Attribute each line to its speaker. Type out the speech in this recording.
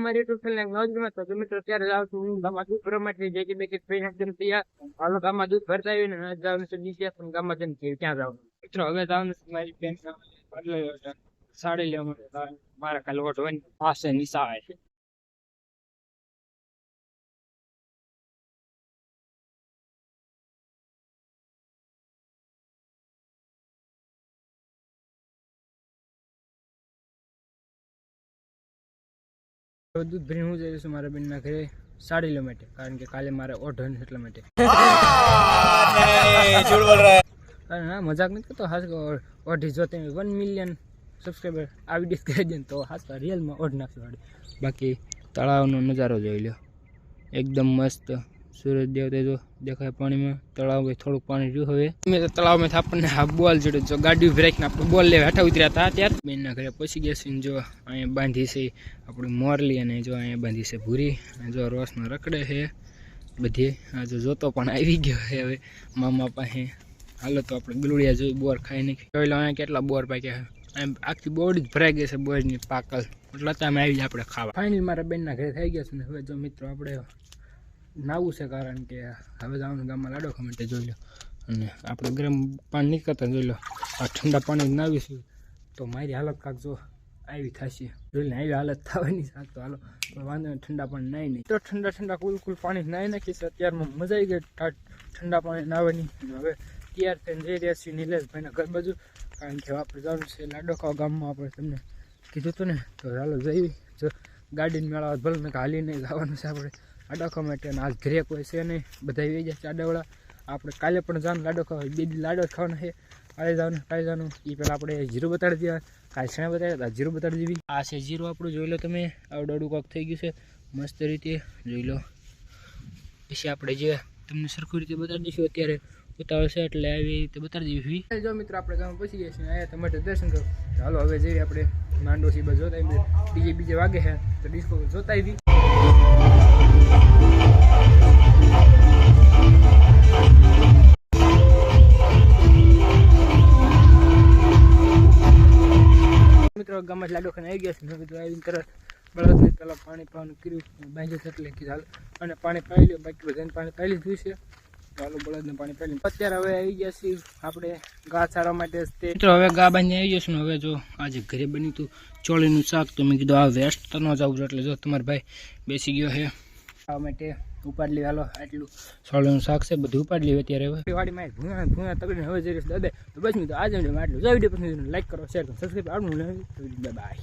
Speaker 1: મારી મિત્રો ત્યારે જાઉં છું હું ગામમાં દૂધ ભરવા માટે જે બેકેટ પૈ નાખી તૈયાર હાલો ગામમાં દૂધ ભરતા આવ્યું ને જવાનું છે નીચે પણ ગામમાં જઈને ક્યાં જવાનું મિત્રો હવે જવાનું છે મારી બેન સાડી લેવા માટે મારા કાલે ઓટ હોય ને પાસે નિશા આવે છે દૂધ ભરીને હું જઈશ મારા બેનના ઘરે સાડી લેવા માટે કારણ કે કાલે મારે ઓઢ હોય એટલા માટે ના મજાક નથી કરતો હાસ ઓઢી જો તમે 1 મિલિયન સબસ્ક્રાઈબર આ વિડીયો કરી દે તો હાસ રિયલમાં ઓઢ નાખી વાળી બાકી તળાવનો નજારો જોઈ લો એકદમ મસ્ત સૂરજ દેવતા જો દેખાય પાણીમાં તળાવ થોડુંક પાણી રહ્યું હવે મેં તળાવમાં આપણને હા બોલ જોડે જો ગાડી ઉભી રાખીને આપણે બોલ લેવા હેઠા ઉતર્યા હતા ત્યારે બેનના ઘરે પહોંચી ગયા છે જો અહીંયા બાંધી છે આપણી મોરલી અને જો અહીંયા બાંધી છે ભૂરી જો રોસનો રખડે છે બધી આ જો જોતો પણ આવી ગયો છે હવે મામા પાસે હાલો તો આપણે ગલુડિયા જોઈ બોર ખાઈ નાખી જોઈ લો અહીંયા કેટલા બોર પાક્યા છે આખી બોડી જ ભરાઈ ગઈ છે બોરની પાકલ એટલે તમે આવી આપણે ખાવા ફાઇનલ મારા બેનના ઘરે થઈ ગયા છે ને હવે જો મિત્રો આપણે નાવું છે કારણ કે હવે જવાનું ગામમાં લાડો ખાવા માટે જોઈ લો અને આપણે ગરમ પાણી નીકળતા જોઈ લો આ ઠંડા પાણી નાવીશું તો મારી હાલત કાંક જો આવી થશે જોઈ લે આવી હાલત થવાની શાક તો હાલો પણ વાંધો નહીં ઠંડા પાણી નાહી નહીં તો ઠંડા કુલ પાણી નાહી નાખીશ અત્યારમાં મજા આવી ગઈ ઠંડા પાણી નાહવાની હવે તૈયાર થઈને જઈ રહ્યા છીએ નિલેશભાઈના ઘર બાજુ કારણ કે આપણે જવાનું છે લાડો ખાવા ગામમાં આપણે તમને કીધું હતું ને તો ચાલો જઈ જો ગાડીને મેળવવા ભલે ને હાલીને જવાનું છે આપણે લાડો ખાવા માટે અને આજ ઘરે કોઈ છે નહીં બધા આવી જાય છે આડાવાળા આપણે કાલે પણ જવાનું લાડો ખાવા બે લાડો ખાવાના છે કાલે જવાનું કાલે જવાનું એ પહેલાં આપણે જીરું બતાડી દેવા કાલે છેણા બતાવ્યા જીરું બતાડી દેવી આ છે જીરું આપણું જોઈ લો તમે આવડું કાંક થઈ ગયું છે મસ્ત રીતે જોઈ લો પછી આપણે જે તમને સરખું રીતે બતાડી દઈશું અત્યારે ઉતાવળ છે એટલે આવી રીતે બતાડી દેવી જો મિત્રો આપણે ગામ પહોંચી ગયા છીએ અહીંયા તમારે દર્શન કરો ચાલો હવે જઈએ આપણે માંડો છે બસ જોતા બીજે વાગે છે તો ડિસ્કો જોતા આવી મિત્રો ગામમાં લાડો ખાને આવી ગયા છે મિત્રો આવીને તરત બળદને પેલા પાણી પાવાનું કર્યું બાંધ્યું એટલે કે ચાલો અને પાણી પાઈ લ્યો બાકી બધાને પાણી પાઈ લીધું છે ચાલો બળદને પાણી પાઈ લીધું અત્યારે હવે આવી ગયા છીએ આપણે ગા ચારવા માટે મિત્રો હવે ગા બાંધીને આવી જશું ને હવે જો આજે ઘરે બન્યું હતું ચોળીનું શાક તો મેં કીધું આ વેસ્ટ તો ન જવું એટલે જો તમારો ભાઈ બેસી ગયો છે ખાવા માટે ઉપાડ લે હાલો આટલું ચોળીનું શાક છે બધું ઉપાડ લેવું અત્યારે હવે વાડીમાં ભૂંગા તગડીને હવે જઈશ દાદા તો બસ મિત્રો આજે આટલું જો વિડીયો પસંદ લાઈક કરો શેર કરો સબસ્ક્રાઈબ આવડું બાય.